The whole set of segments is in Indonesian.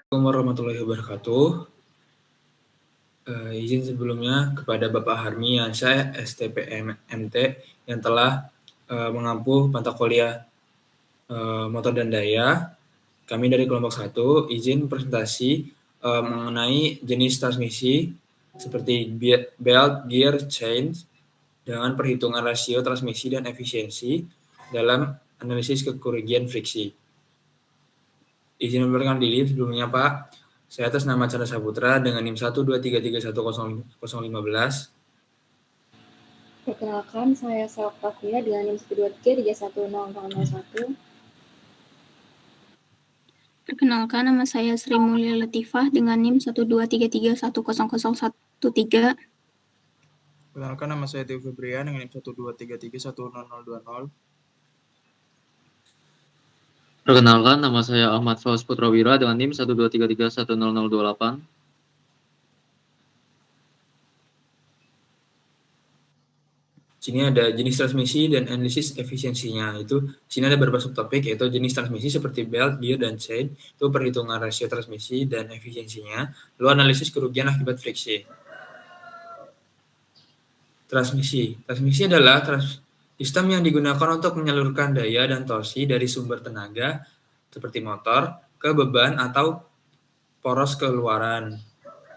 Assalamualaikum warahmatullahi wabarakatuh. Izin sebelumnya kepada Bapak Harmi Yansyah, STPMT yang telah mengampu mata kuliah motor dan daya. Kami dari kelompok 1 izin presentasi mengenai jenis transmisi seperti belt, gear, chain dengan perhitungan rasio transmisi dan efisiensi dalam analisis kerugian friksi. Izin memberikan diri sebelumnya, Pak. Saya atas nama Chandra Saputra dengan NIM 123310015. Perkenalkan, saya Salvatafia dengan NIM 123310001. Perkenalkan, nama saya Sri Mulia Latifah dengan NIM 123310013. Perkenalkan, nama saya Teo Febrian dengan NIM 123310020. Perkenalkan, nama saya Ahmad Faus Putrawira dengan NIM 123310028. Sini ada jenis transmisi dan analisis efisiensinya. Sini ada beberapa subtopik, yaitu jenis transmisi seperti belt, gear, dan chain. Itu perhitungan rasio transmisi dan efisiensinya. Lalu analisis kerugian akibat friksi. Transmisi adalah sistem yang digunakan untuk menyalurkan daya dan torsi dari sumber tenaga seperti motor ke beban atau poros keluaran.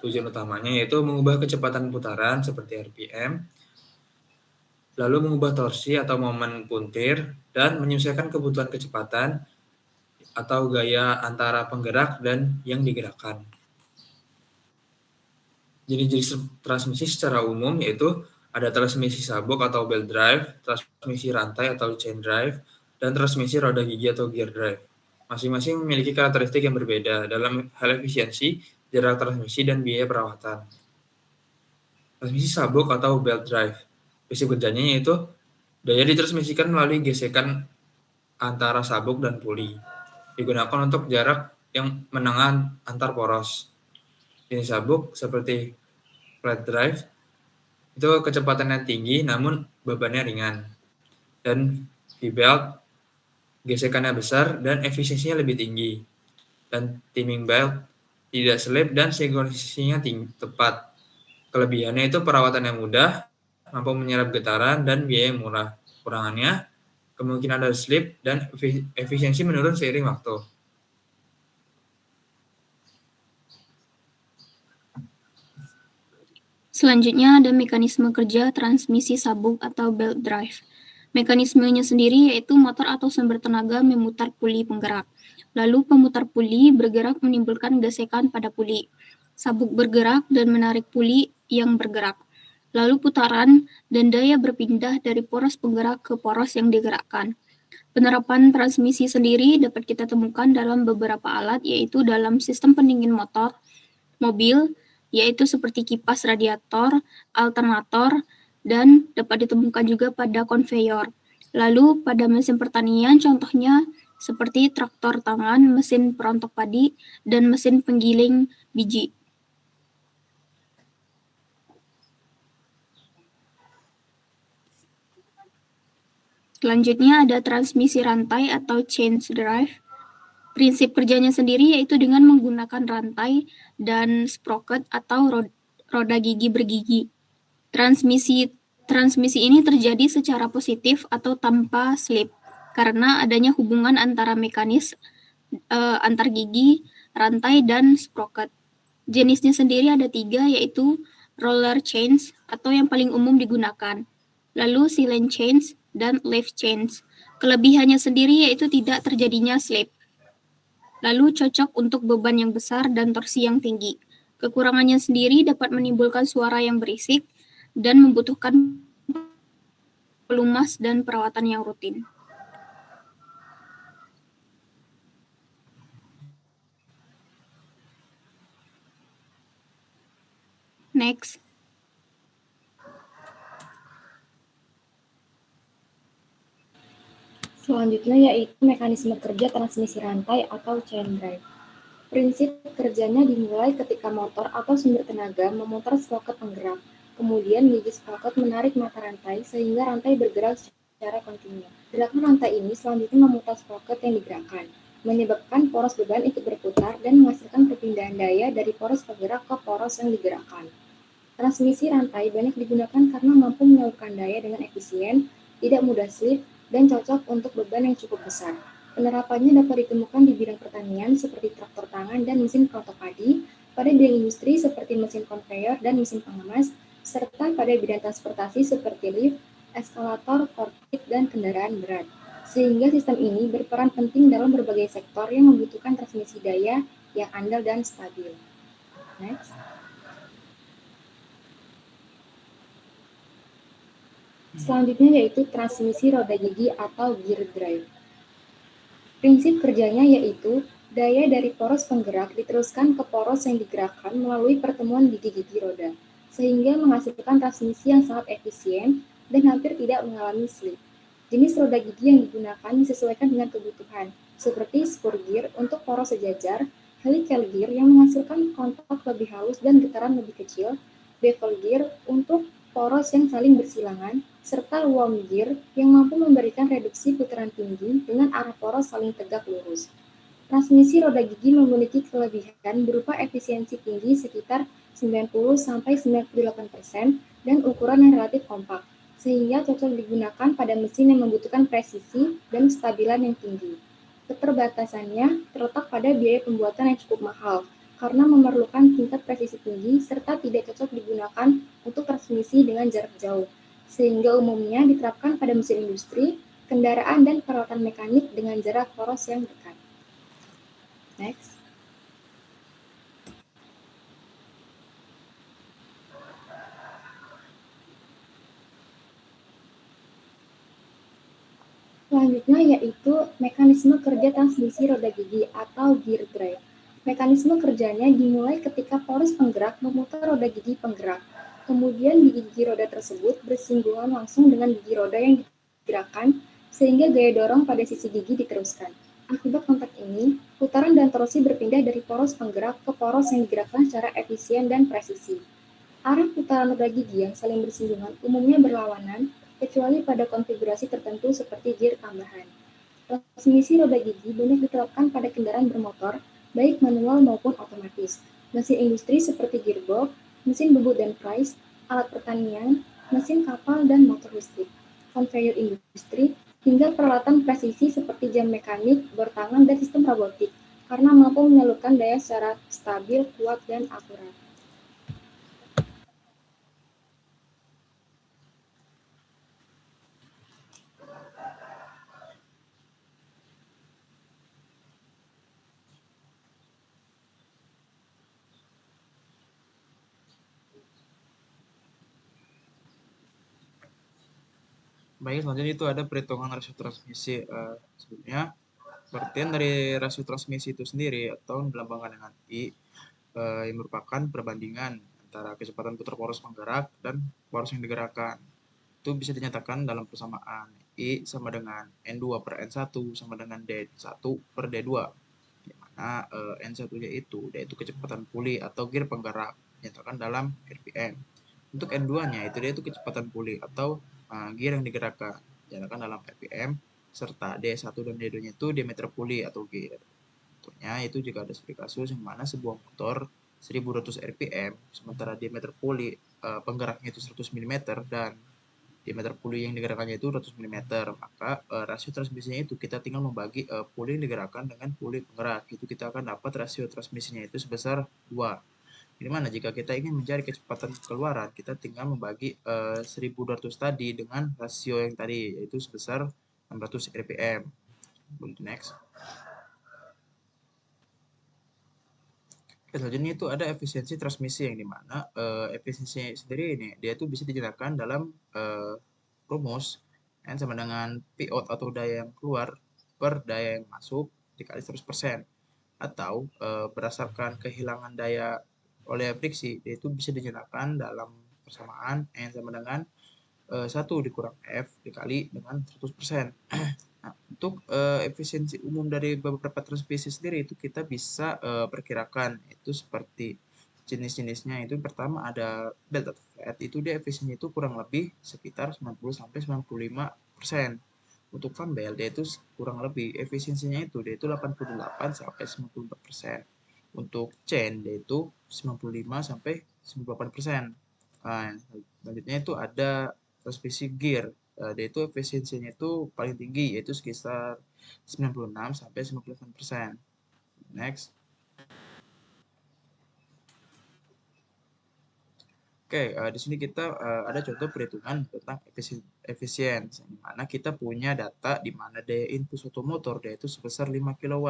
Tujuan utamanya yaitu mengubah kecepatan putaran seperti RPM, lalu mengubah torsi atau momen puntir, dan menyesuaikan kebutuhan kecepatan atau gaya antara penggerak dan yang digerakkan. Jenis transmisi secara umum yaitu ada transmisi sabuk atau belt drive, transmisi rantai atau chain drive, dan transmisi roda gigi atau gear drive. Masing-masing memiliki karakteristik yang berbeda dalam hal efisiensi, jarak transmisi, dan biaya perawatan. Transmisi sabuk atau belt drive. Prinsip kerjanya yaitu daya ditransmisikan melalui gesekan antara sabuk dan puli. Digunakan untuk jarak yang menengah antar poros. Jenis sabuk seperti flat drive itu kecepatannya tinggi namun bebannya ringan. Dan V-belt gesekannya besar dan efisiensinya lebih tinggi. Dan timing belt tidak selip dan sinkronisasinya tepat. Kelebihannya itu perawatannya mudah, mampu menyerap getaran, dan biaya yang murah. Kurangannya, kemungkinan ada slip dan efisiensi menurun seiring waktu. Selanjutnya ada mekanisme kerja transmisi sabuk atau belt drive. Mekanismenya sendiri yaitu motor atau sumber tenaga memutar puli penggerak. Lalu pemutar puli bergerak menimbulkan gesekan pada puli. Sabuk bergerak dan menarik puli yang bergerak. Lalu putaran dan daya berpindah dari poros penggerak ke poros yang digerakkan. Penerapan transmisi sendiri dapat kita temukan dalam beberapa alat, yaitu dalam sistem pendingin motor, mobil, yaitu seperti kipas radiator, alternator, dan dapat ditemukan juga pada konveyor. Lalu pada mesin pertanian contohnya seperti traktor tangan, mesin perontok padi, dan mesin penggiling biji. Selanjutnya ada transmisi rantai atau chain drive. Prinsip kerjanya sendiri yaitu dengan menggunakan rantai dan sprocket atau roda gigi bergigi. Transmisi ini terjadi secara positif atau tanpa slip karena adanya hubungan antara mekanis antar gigi, rantai, dan sprocket. Jenisnya sendiri ada 3, yaitu roller chains atau yang paling umum digunakan, lalu silent chains, dan lift chains. Kelebihannya sendiri yaitu tidak terjadinya slip. Lalu cocok untuk beban yang besar dan torsi yang tinggi. Kekurangannya sendiri dapat menimbulkan suara yang berisik dan membutuhkan pelumas dan perawatan yang rutin. Next. Selanjutnya yaitu mekanisme kerja transmisi rantai atau chain drive. Prinsip kerjanya dimulai ketika motor atau sumber tenaga memutar sprocket penggerak. Kemudian gigi sprocket menarik mata rantai sehingga rantai bergerak secara kontinu. Gerakan rantai ini selanjutnya memutar sprocket yang digerakkan, menyebabkan poros beban ikut berputar dan menghasilkan perpindahan daya dari poros penggerak ke poros yang digerakkan. Transmisi rantai banyak digunakan karena mampu menyalurkan daya dengan efisien, tidak mudah slip, dan cocok untuk beban yang cukup besar. Penerapannya dapat ditemukan di bidang pertanian seperti traktor tangan dan mesin kerotok padi, pada bidang industri seperti mesin konveyor dan mesin pengemas, serta pada bidang transportasi seperti lift, eskalator, forklift, dan kendaraan berat. Sehingga sistem ini berperan penting dalam berbagai sektor yang membutuhkan transmisi daya yang andal dan stabil. Next. Selanjutnya yaitu transmisi roda gigi atau gear drive. Prinsip kerjanya yaitu daya dari poros penggerak diteruskan ke poros yang digerakkan melalui pertemuan gigi-gigi roda, sehingga menghasilkan transmisi yang sangat efisien dan hampir tidak mengalami slip. Jenis roda gigi yang digunakan disesuaikan dengan kebutuhan, seperti spur gear untuk poros sejajar, helical gear yang menghasilkan kontak lebih halus dan getaran lebih kecil, bevel gear untuk poros yang saling bersilangan, serta worm gear yang mampu memberikan reduksi putaran tinggi dengan arah poros saling tegak lurus. Transmisi roda gigi memiliki kelebihan berupa efisiensi tinggi sekitar 90-98% dan ukuran yang relatif kompak, sehingga cocok digunakan pada mesin yang membutuhkan presisi dan kestabilan yang tinggi. Keterbatasannya terletak pada biaya pembuatan yang cukup mahal, karena memerlukan tingkat presisi tinggi serta tidak cocok digunakan untuk transmisi dengan jarak jauh, sehingga umumnya diterapkan pada mesin industri, kendaraan, dan peralatan mekanik dengan jarak poros yang dekat. Next. Selanjutnya yaitu mekanisme kerja transmisi roda gigi atau gear drive. Mekanisme kerjanya dimulai ketika poros penggerak memutar roda gigi penggerak. Kemudian gigi roda tersebut bersinggungan langsung dengan gigi roda yang digerakkan sehingga gaya dorong pada sisi gigi diteruskan. Akibat kontak ini, putaran dan torsi berpindah dari poros penggerak ke poros yang digerakkan secara efisien dan presisi. Arah putaran roda gigi yang saling bersinggungan umumnya berlawanan, kecuali pada konfigurasi tertentu seperti gear tambahan. Transmisi roda gigi banyak diterapkan pada kendaraan bermotor, baik manual maupun otomatis, mesin industri seperti gearbox, mesin bubut dan fries, alat pertanian, mesin kapal, dan motor listrik, konveyor industri, hingga peralatan presisi seperti jam mekanik, bor tangan, dan sistem robotik, karena mampu menyalurkan daya secara stabil, kuat, dan akurat. Baik, selanjutnya itu ada perhitungan rasio transmisi. Sebelumnya, pengertian dari rasio transmisi itu sendiri atau dilambangkan dengan I, yang merupakan perbandingan antara kecepatan putar poros penggerak dan poros yang digerakkan. Itu bisa dinyatakan dalam persamaan I sama dengan N2 per N1 sama dengan D1 per D2, di mana N1-nya itu yaitu kecepatan puli atau gear penggerak, dinyatakan dalam RPM. Untuk N2-nya itu kecepatan puli atau gear yang digerakkan, dinyatakan dalam RPM, serta D1 dan D2-nya itu diameter puli atau gear. Contohnya itu jika ada studi kasus yang mana sebuah motor 1200 RPM, sementara diameter puli penggeraknya itu 100 mm dan diameter puli yang digerakkannya itu 100 mm, maka rasio transmisinya itu kita tinggal membagi puli yang digerakkan dengan puli penggerak, itu kita akan dapat rasio transmisinya itu sebesar 2. Di mana jika kita ingin mencari kecepatan keluaran, kita tinggal membagi 1200 tadi dengan rasio yang tadi, yaitu sebesar 600 RPM. Next. Selanjutnya itu ada efisiensi transmisi, yang dimana efisiensi sendiri ini dia itu bisa dijelaskan dalam rumus N sama dengan P out atau daya yang keluar per daya yang masuk dikali 100%, atau berdasarkan kehilangan daya oleh friksi, itu bisa dijelaskan dalam persamaan N sama dengan 1 dikurang F dikali dengan 100%. Nah, untuk efisiensi umum dari beberapa transmisi sendiri itu kita bisa perkirakan itu seperti jenis-jenisnya itu pertama ada belt atau flat, itu dia efisiennya itu kurang lebih sekitar 90-95%. Untuk fan belt dia itu kurang lebih efisiensinya itu dia itu 88-94%. Untuk chain dia itu 95-98%. Nah, selanjutnya itu ada transmisi gear. Dia itu efisiensinya itu paling tinggi yaitu sekitar 96-98%. Next. Oke, di sini kita ada contoh perhitungan tentang efisien, di mana kita punya data di mana daya input suatu motor dia itu sebesar 5 kW.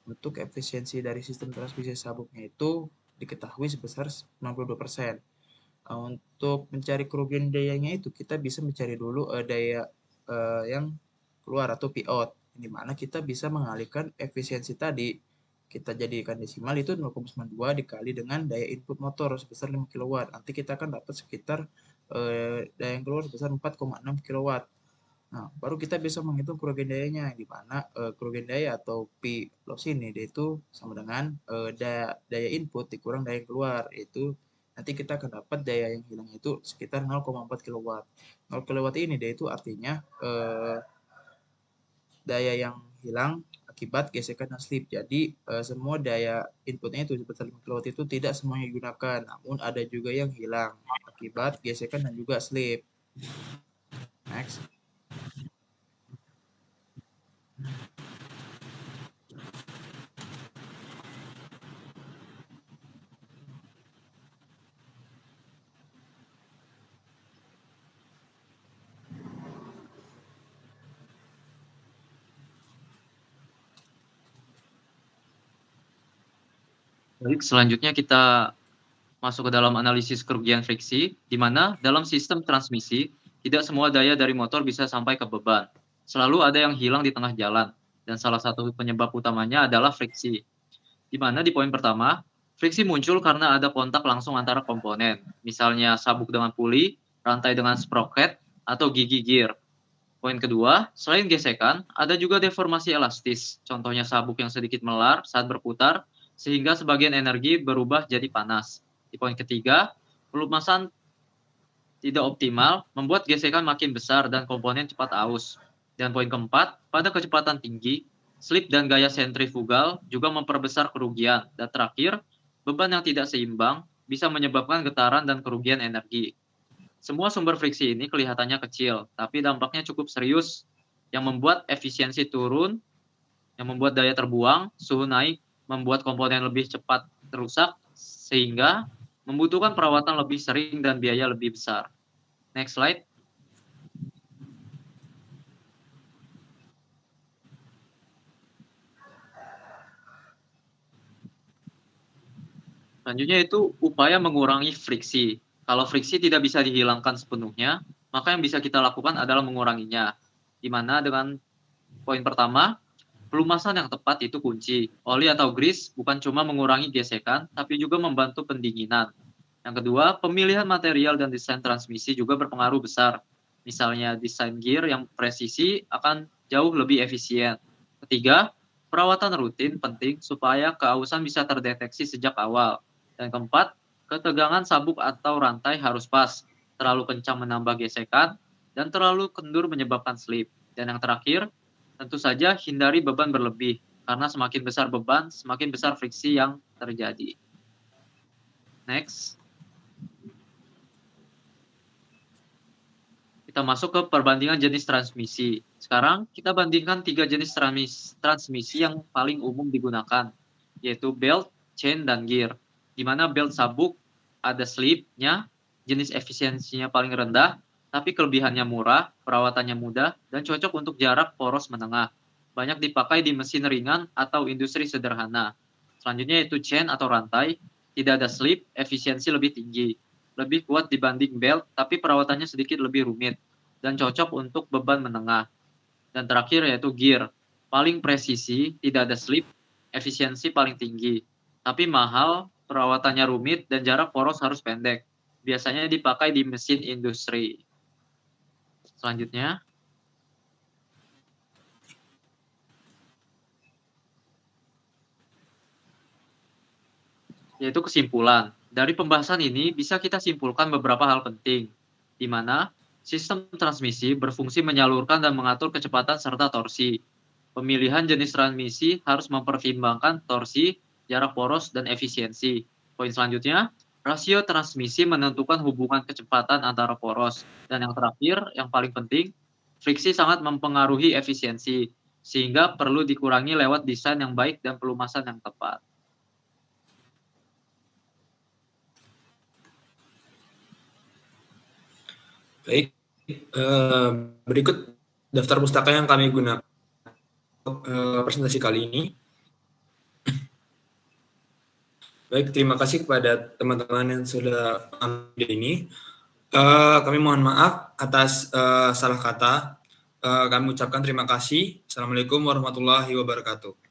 Untuk efisiensi dari sistem transmisi sabuknya itu diketahui sebesar 92%. Untuk mencari kerugian dayanya itu kita bisa mencari dulu daya yang keluar atau Pout, di mana kita bisa mengalihkan efisiensi tadi. Kita jadikan desimal itu 0,92 dikali dengan daya input motor sebesar 5 kW. Nanti kita akan dapat sekitar daya yang keluar sebesar 4,6 kW. Nah, baru kita bisa menghitung kerugian dayanya, di mana kerugian daya atau P loss ini dia itu sama dengan daya input dikurang daya yang keluar, yaitu nanti kita akan dapat daya yang hilang itu sekitar 0,4 kW. 0 kW ini dia itu artinya daya yang hilang akibat gesekan dan slip. Jadi semua daya inputnya itu sebesar 5 kW itu tidak semuanya digunakan, namun ada juga yang hilang akibat gesekan dan juga slip. Next. Baik, selanjutnya kita masuk ke dalam analisis kerugian friksi, di mana dalam sistem transmisi, tidak semua daya dari motor bisa sampai ke beban. Selalu ada yang hilang di tengah jalan, dan salah satu penyebab utamanya adalah friksi. Di mana di poin pertama, friksi muncul karena ada kontak langsung antara komponen, misalnya sabuk dengan puli, rantai dengan sprocket, atau gigi gear. Poin kedua, selain gesekan, ada juga deformasi elastis, contohnya sabuk yang sedikit melar saat berputar, sehingga sebagian energi berubah jadi panas. Di poin ketiga, pelumasan tidak optimal membuat gesekan makin besar dan komponen cepat aus. Dan poin keempat, pada kecepatan tinggi, slip dan gaya sentrifugal juga memperbesar kerugian. Dan terakhir, beban yang tidak seimbang bisa menyebabkan getaran dan kerugian energi. Semua sumber friksi ini kelihatannya kecil, tapi dampaknya cukup serius, yang membuat efisiensi turun, yang membuat daya terbuang, suhu naik, membuat komponen lebih cepat rusak, sehingga membutuhkan perawatan lebih sering dan biaya lebih besar. Next slide. Selanjutnya itu upaya mengurangi friksi. Kalau friksi tidak bisa dihilangkan sepenuhnya, maka yang bisa kita lakukan adalah menguranginya. Di mana dengan poin pertama, pelumasan yang tepat itu kunci. Oli atau grease bukan cuma mengurangi gesekan, tapi juga membantu pendinginan. Yang kedua, pemilihan material dan desain transmisi juga berpengaruh besar. Misalnya desain gear yang presisi akan jauh lebih efisien. Ketiga, perawatan rutin penting supaya keausan bisa terdeteksi sejak awal. Dan keempat, ketegangan sabuk atau rantai harus pas. Terlalu kencang menambah gesekan, dan terlalu kendur menyebabkan slip. Dan yang terakhir, tentu saja hindari beban berlebih, karena semakin besar beban, semakin besar friksi yang terjadi. Next. Kita masuk ke perbandingan jenis transmisi. Sekarang kita bandingkan 3 jenis transmisi yang paling umum digunakan, yaitu belt, chain, dan gear. Di mana belt sabuk ada slipnya, jenis efisiensinya paling rendah, tapi kelebihannya murah, perawatannya mudah, dan cocok untuk jarak poros menengah. Banyak dipakai di mesin ringan atau industri sederhana. Selanjutnya yaitu chain atau rantai, tidak ada slip, efisiensi lebih tinggi. Lebih kuat dibanding belt, tapi perawatannya sedikit lebih rumit dan cocok untuk beban menengah. Dan terakhir yaitu gear, paling presisi, tidak ada slip, efisiensi paling tinggi, tapi mahal, perawatannya rumit, dan jarak poros harus pendek. Biasanya dipakai di mesin industri. Selanjutnya, yaitu kesimpulan. Dari pembahasan ini bisa kita simpulkan beberapa hal penting, di mana sistem transmisi berfungsi menyalurkan dan mengatur kecepatan serta torsi. Pemilihan jenis transmisi harus mempertimbangkan torsi, jarak poros, dan efisiensi. Poin selanjutnya, rasio transmisi menentukan hubungan kecepatan antara poros. Dan yang terakhir, yang paling penting, friksi sangat mempengaruhi efisiensi, sehingga perlu dikurangi lewat desain yang baik dan pelumasan yang tepat. Baik, berikut daftar pustaka yang kami gunakan untuk presentasi kali ini. Baik, terima kasih kepada teman-teman yang sudah ambil ini. Kami mohon maaf atas salah kata. Kami ucapkan terima kasih. Assalamualaikum warahmatullahi wabarakatuh.